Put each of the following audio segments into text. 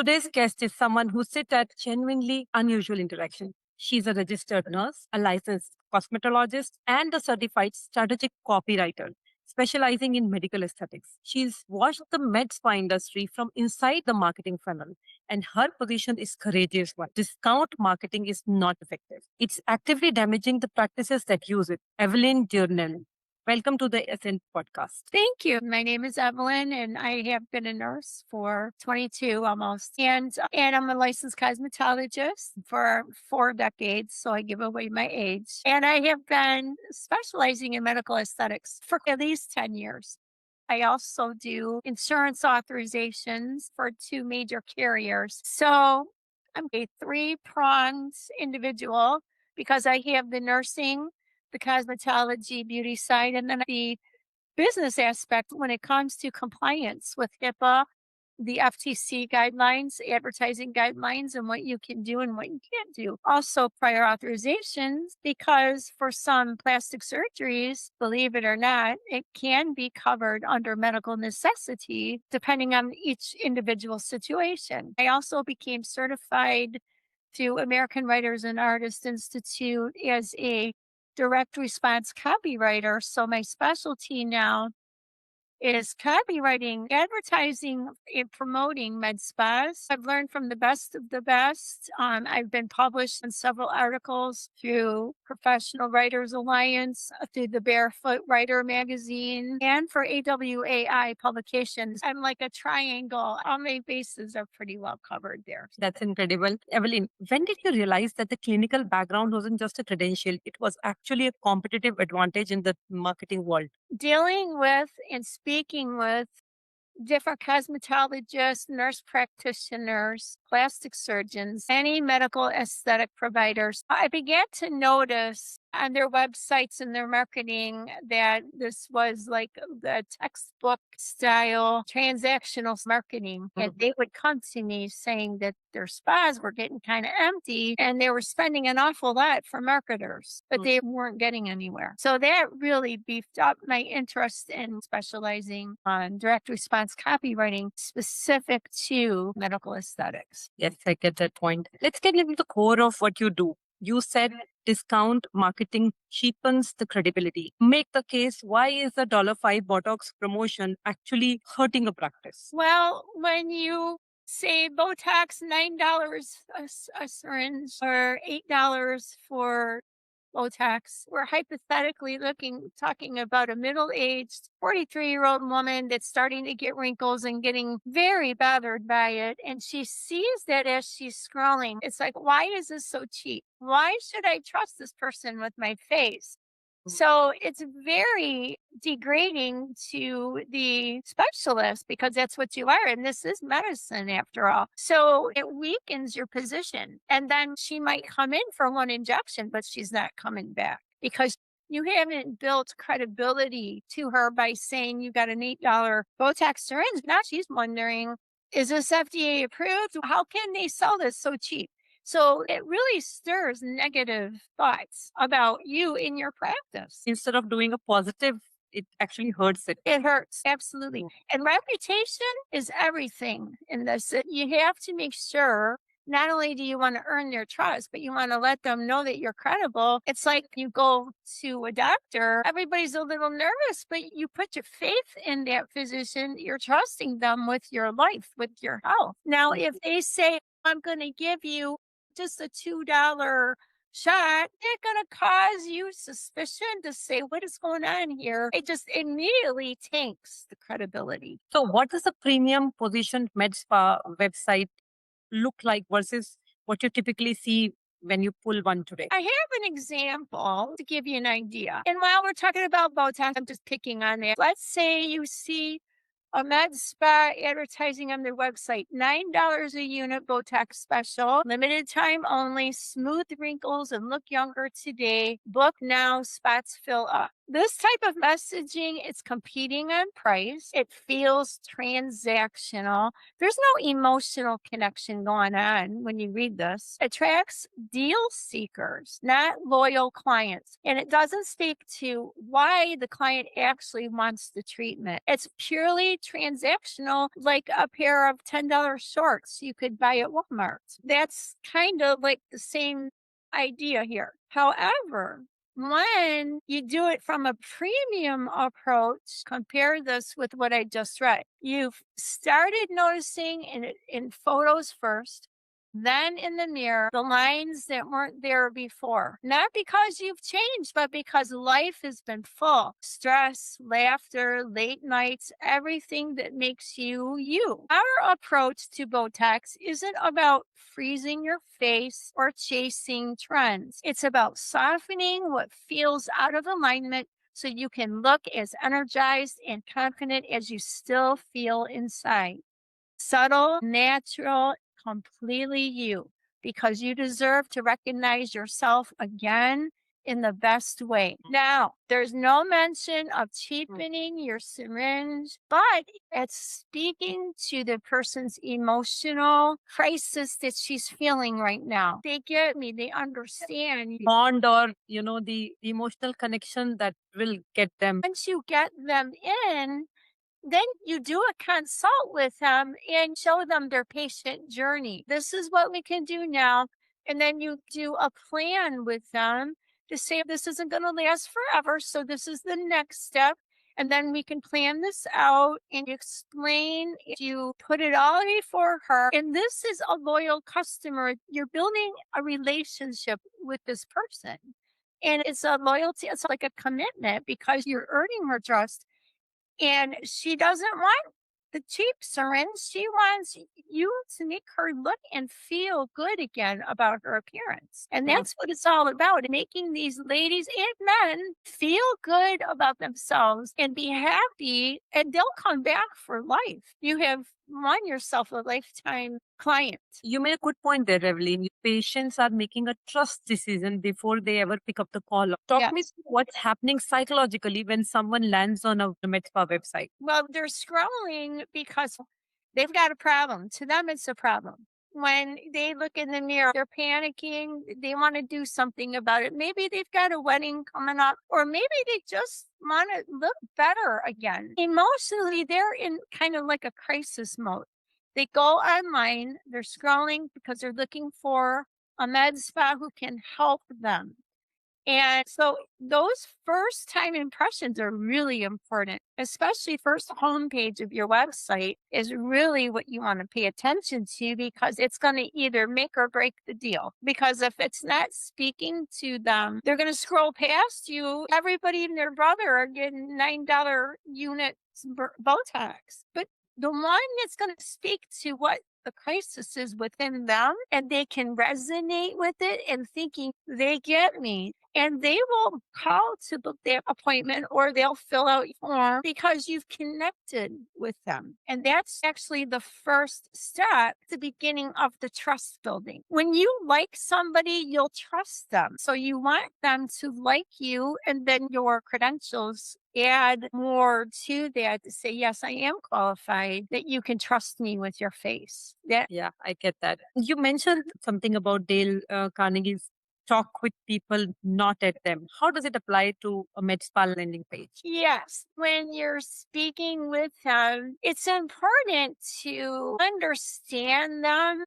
Today's guest is someone who sits at genuinely unusual interaction. She's a registered nurse, a licensed cosmetologist, and a certified strategic copywriter specializing in medical aesthetics. She's watched the med spa industry from inside the marketing funnel, and her position is courageous one. Discount marketing is not effective. It's actively damaging the practices that use it. Evelyn Durnell. Welcome to the Ascent podcast. Thank you. My name is Evelyn, and I have been a nurse for 22 almost. And I'm a licensed cosmetologist for 4 decades, so I give away my age. And I have been specializing in medical aesthetics for at least 10 years. I also do insurance authorizations for 2 major carriers. So I'm a three-pronged individual because I have the nursing, the cosmetology, beauty side, and then the business aspect when it comes to compliance with HIPAA, the FTC guidelines, advertising guidelines, and what you can do and what you can't do. Also, prior authorizations, because for some plastic surgeries, believe it or not, it can be covered under medical necessity depending on each individual situation. I also became certified through American Writers and Artists Institute as a direct response copywriter. So my specialty now is copywriting, advertising, and promoting med spas. I've learned from the best of the best. I've been published in several articles through Professional Writers Alliance, through the Barefoot Writer magazine, and for AWAI publications. I'm like a triangle. All my bases are pretty well covered there. That's incredible. Evelyn, when did you realize that the clinical background wasn't just a credential, it was actually a competitive advantage in the marketing world? Dealing with and speaking with different cosmetologists, nurse practitioners, plastic surgeons, any medical aesthetic providers, I began to notice on their websites and their marketing that this was like the textbook style transactional marketing. And they would come to me saying that their spas were getting kind of empty and they were spending an awful lot for marketers, but they weren't getting anywhere. So that really beefed up my interest in specializing on direct response copywriting specific to medical aesthetics. Yes, I get that point. Let's get into the core of what you do. You said discount marketing cheapens the credibility. Make the case, why is the $5 Botox promotion actually hurting a practice? Well, when you say Botox, $9 a syringe or $8 for Botox, we're hypothetically talking about a middle-aged 43-year-old woman that's starting to get wrinkles and getting very bothered by it. And she sees that as she's scrolling. It's like, why is this so cheap? Why should I trust this person with my face? So it's very degrading to the specialist because that's what you are. And this is medicine after all. So it weakens your position. And then she might come in for one injection, but she's not coming back because you haven't built credibility to her by saying you got an $8 Botox syringe. Now she's wondering, is this FDA approved? How can they sell this so cheap? So it really stirs negative thoughts about you in your practice. Instead of doing a positive, it actually hurts it. It hurts, absolutely. And reputation is everything in this. You have to make sure not only do you want to earn their trust, but you want to let them know that you're credible. It's like you go to a doctor, everybody's a little nervous, but you put your faith in that physician. You're trusting them with your life, with your health. Now, if they say, I'm going to give you just a $2 shot, they're going to cause you suspicion to say, what is going on here? It just immediately tanks the credibility. So what does a premium positioned med spa website look like versus what you typically see when you pull one today? I have an example to give you an idea. And while we're talking about Botox, I'm just picking on that. Let's say you see a med spa advertising on their website, $9 a unit Botox special, limited time only, smooth wrinkles and look younger today. Book now, spots fill up. This type of messaging, it's competing on price. It feels transactional. There's no emotional connection going on when you read this. Attracts deal seekers, not loyal clients. And it doesn't speak to why the client actually wants the treatment. It's purely transactional, like a pair of $10 shorts you could buy at Walmart. That's kind of like the same idea here. However, when you do it from a premium approach, compare this with what I just read. You've started noticing in photos first, then in the mirror, the lines that weren't there before. Not because you've changed, but because life has been full. Stress, laughter, late nights, everything that makes you you. Our approach to Botox isn't about freezing your face or chasing trends. It's about softening what feels out of alignment so you can look as energized and confident as you still feel inside. Subtle, natural, completely you, because you deserve to recognize yourself again in the best way. Now, there's no mention of cheapening your syringe, but it's speaking to the person's emotional crisis that she's feeling right now. They get me, they understand. Bond or, the emotional connection that will get them. Once you get them in, then you do a consult with them and show them their patient journey. This is what we can do now. And then you do a plan with them to say this isn't going to last forever. So this is the next step. And then we can plan this out and explain if you put it all before her. And this is a loyal customer. You're building a relationship with this person. And it's a loyalty, it's like a commitment because you're earning her trust. And she doesn't want the cheap syringe. She wants you to make her look and feel good again about her appearance. And that's what it's all about, making these ladies and men feel good about themselves and be happy, and they'll come back for life. You have won yourself a lifetime client. You made a good point there, Evelyn. Patients are making a trust decision before they ever pick up the call. Talk me Yes. through what's happening psychologically when someone lands on a MedSpa website. Well, they're scrolling because they've got a problem. To them, it's a problem. When they look in the mirror, they're panicking. They want to do something about it. Maybe they've got a wedding coming up, or maybe they just want to look better again. Emotionally, they're in kind of like a crisis mode. They go online, they're scrolling because they're looking for a med spa who can help them. And so those first time impressions are really important, especially first homepage of your website is really what you want to pay attention to because it's going to either make or break the deal. Because if it's not speaking to them, they're going to scroll past you. Everybody and their brother are getting $9 units Botox. But the one that's going to speak to what the crisis is within them and they can resonate with it and thinking they get me, and they will call to book their appointment or they'll fill out a form because you've connected with them. And that's actually the first step, the beginning of the trust building. When you like somebody, you'll trust them. So you want them to like you, and then your credentials add more to that to say, yes, I am qualified, that you can trust me with your face. Yeah, I get that. You mentioned something about Dale Carnegie's talk with people, not at them. How does it apply to a MedSpa landing page? Yes, when you're speaking with them, it's important to understand them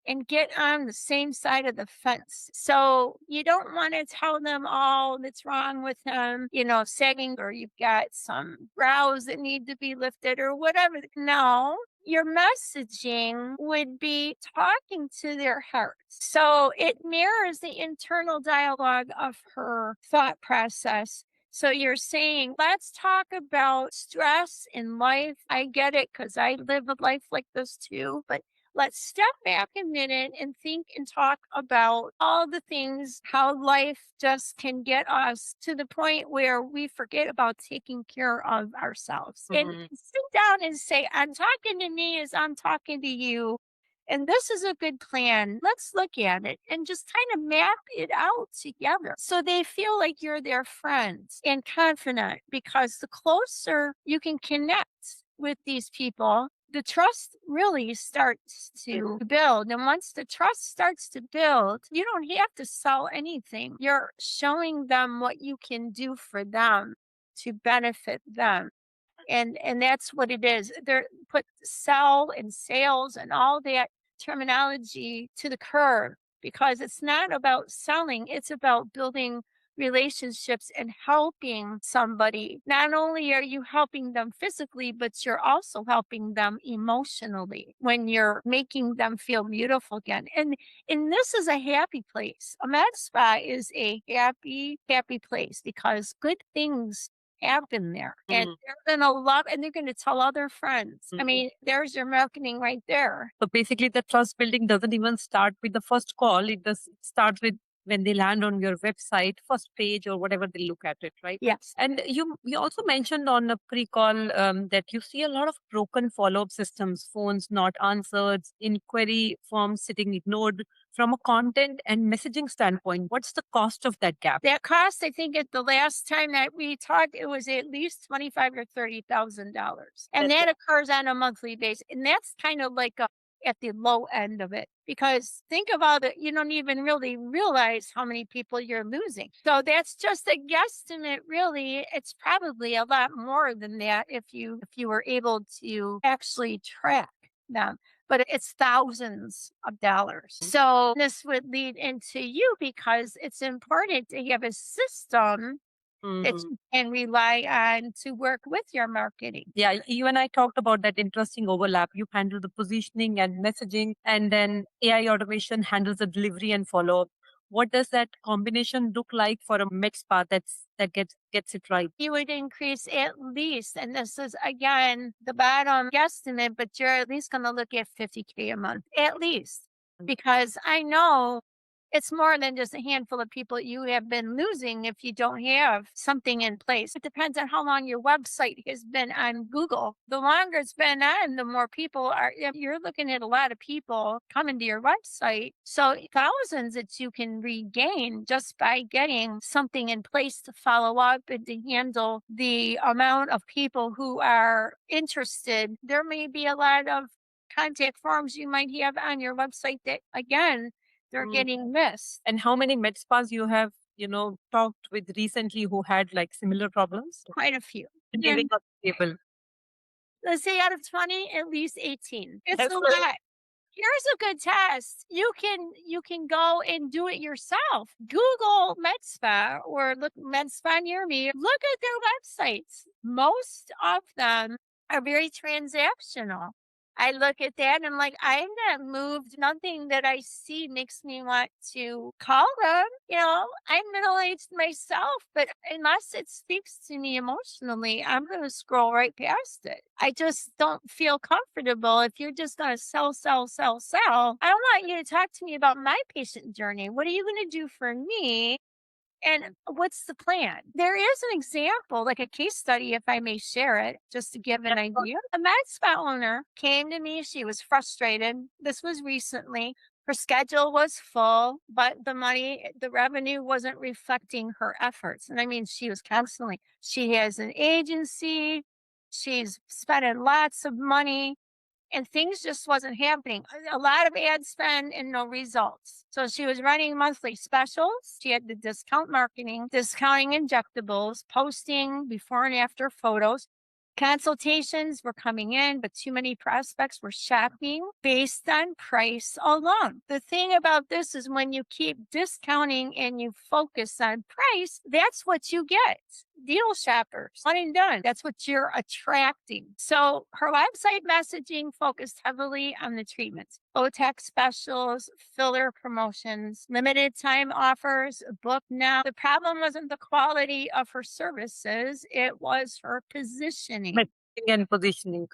and get on the same side of the fence. So you don't want to tell them all that's wrong with them, sagging, or you've got some brows that need to be lifted or whatever. No, your messaging would be talking to their hearts. So it mirrors the internal dialogue of her thought process. So you're saying, let's talk about stress in life. I get it because I live a life like this too, but let's step back a minute and think and talk about all the things, how life just can get us to the point where we forget about taking care of ourselves. And sit down and say, I'm talking to me as I'm talking to you. And this is a good plan. Let's look at it and just kind of map it out together so they feel like you're their friends and confident, because the closer you can connect with these people, the trust really starts to build. And once the trust starts to build, you don't have to sell anything. You're showing them what you can do for them to benefit them. And that's what it is. They're put sell and sales and all that terminology to the curb, because it's not about selling, it's about building relationships and helping somebody. Not only are you helping them physically, but you're also helping them emotionally when you're making them feel beautiful again. And this is a happy place. A med spa is a happy place, because good things happen there. And Mhm. they're gonna love, and they're gonna tell other friends. I Mhm. mean, there's your marketing right there. So basically, the trust building doesn't even start with the first call. It starts with when they land on your website, first page, or whatever they look at it, right? Yes. And you also mentioned on a pre-call that you see a lot of broken follow-up systems, phones not answered, inquiry forms sitting ignored. From a content and messaging standpoint, what's the cost of that gap? That cost, I think, at the last time that we talked, it was at least $25,000 or $30,000, and That's that it. occurs on a monthly basis. And that's kind of like at the low end of it, because think about it, you don't even really realize how many people you're losing. So that's just a guesstimate. Really, it's probably a lot more than that if you were able to actually track them, but it's thousands of dollars. So this would lead into you, because it's important to have a system that Mhm. you can rely on to work with your marketing. Yeah, you and I talked about that interesting overlap. You handle the positioning and messaging, and then AI automation handles the delivery and follow up. What does that combination look like for a med spa that gets it right? You would increase at least, and this is again the bottom guesstimate, but you're at least going to look at 50K a month, at least, because I know it's more than just a handful of people you have been losing if you don't have something in place. It depends on how long your website has been on Google. The longer it's been on, the more people are, you're looking at a lot of people coming to your website. So thousands that you can regain just by getting something in place to follow up and to handle the amount of people who are interested. There may be a lot of contact forms you might have on your website that, again, they're Mm. getting missed. And how many med spas you have, talked with recently who had like similar problems? Quite a few. Living And on the table. let's say out of 20, at least 18. It's That's a right. lot. Here's a good test. You can go and do it yourself. Google MedSpa or look MedSpa near me. Look at their websites. Most of them are very transactional. I look at that and I'm like, I'm not moved. Nothing that I see makes me want to call them. I'm middle aged myself, but unless it speaks to me emotionally, I'm going to scroll right past it. I just don't feel comfortable. If you're just going to sell, sell, sell, sell, I don't want you to talk to me about my patient journey. What are you going to do for me? And what's the plan? There is an example, like a case study, if I may share it, just to give an idea. A med spa owner came to me. She was frustrated. This was recently. Her schedule was full, but the revenue wasn't reflecting her efforts. And I mean, she was constantly, she has an agency. She's spending lots of money and things just wasn't happening. A lot of ad spend and no results. So she was running monthly specials. She had the discount marketing, discounting injectables, posting before and after photos. Consultations were coming in, but too many prospects were shopping based on price alone. The thing about this is when you keep discounting and you focus on price, that's what you get. Deal shoppers, one and done. That's what you're attracting. So her website messaging focused heavily on the treatments, Botox specials, filler promotions, limited time offers, book now. The problem wasn't the quality of her services, it was her positioning. Messaging and positioning.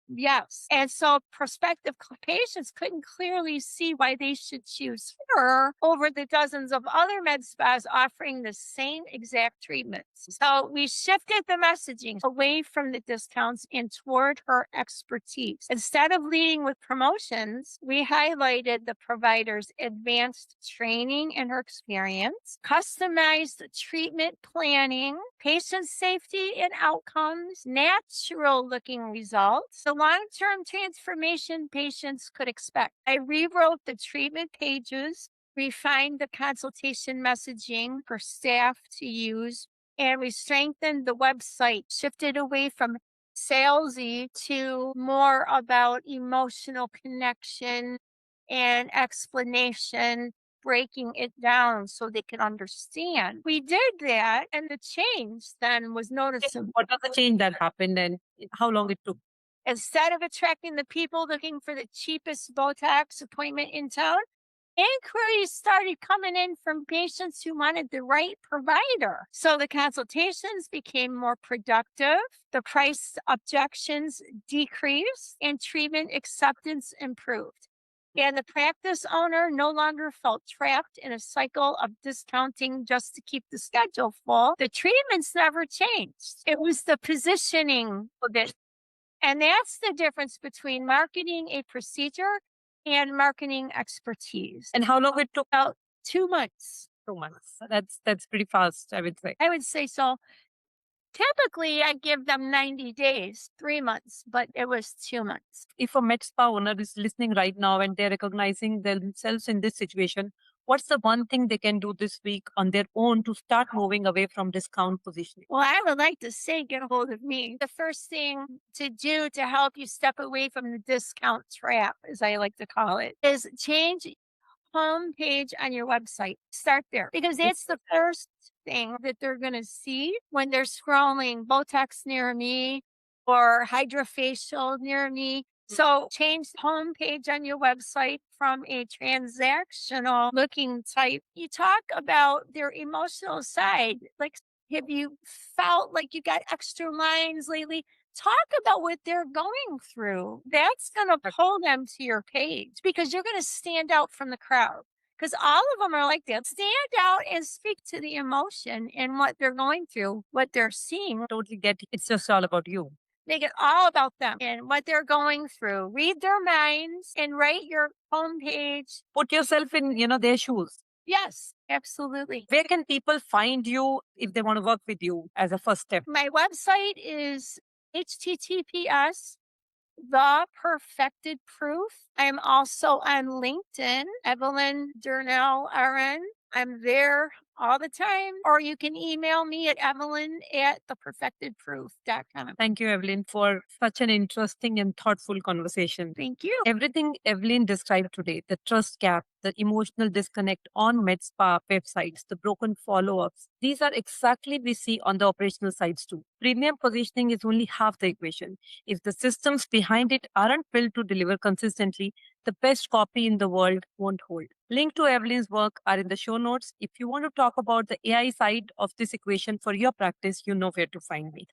Yes. And so prospective patients couldn't clearly see why they should choose her over the dozens of other med spas offering the same exact treatments. So we shifted the messaging away from the discounts and toward her expertise. Instead of leading with promotions, we highlighted the provider's advanced training and her experience, customized treatment planning, patient safety and outcomes, natural looking results, the long term transformation patients could expect. I rewrote the treatment pages, refined the consultation messaging for staff to use, and we strengthened the website, shifted away from salesy to more about emotional connection and explanation, breaking it down so they can understand. We did that, and the change then was noticeable. What was the change that happened and how long it took? Instead of attracting the people looking for the cheapest Botox appointment in town, inquiries started coming in from patients who wanted the right provider. So the consultations became more productive, the price objections decreased, and treatment acceptance improved. And the practice owner no longer felt trapped in a cycle of discounting just to keep the schedule full. The treatments never changed. It was the positioning of it. And that's the difference between marketing a procedure and marketing expertise. And how long it took? About 2 months. 2 months. That's pretty fast, I would say. I would say so. Typically, I give them 90 days, 3 months, but it was 2 months. If a med spa owner is listening right now and they're recognizing themselves in this situation, what's the one thing they can do this week on their own to start moving away from discount positioning? Well, I would like to say get a hold of me. The first thing to do to help you step away from the discount trap, as I like to call it, is change homepage on your website. Start there because that's the first thing that they're going to see when they're scrolling Botox near me or hydrofacial near me. So change the homepage on your website from a transactional looking type. You talk about their emotional side. Like, have you felt like you got extra lines lately? Talk about what they're going through. That's going to pull them to your page because you're going to stand out from the crowd. Because all of them are like that. Stand out and speak to the emotion and what they're going through, what they're seeing. Totally get it. It's just all about you. Make it all about them and what they're going through. Read their minds and write your homepage. Put yourself in, their shoes. Yes, absolutely. Where can people find you if they want to work with you as a first step? My website is https The Perfected Proof. I am also on LinkedIn, Evelyn Durnell RN. I'm there all the time. Or you can email me at evelyn@theperfectedproof.com. Thank you, Evelyn, for such an interesting and thoughtful conversation. Thank you. Everything Evelyn described today, the trust gap, the emotional disconnect on MedSpa websites, the broken follow-ups, these are exactly we see on the operational sides too. Premium positioning is only half the equation. If the systems behind it aren't built to deliver consistently, the best copy in the world won't hold. Link to Evelyn's work are in the show notes. If you want to talk about the AI side of this equation for your practice, you know where to find me.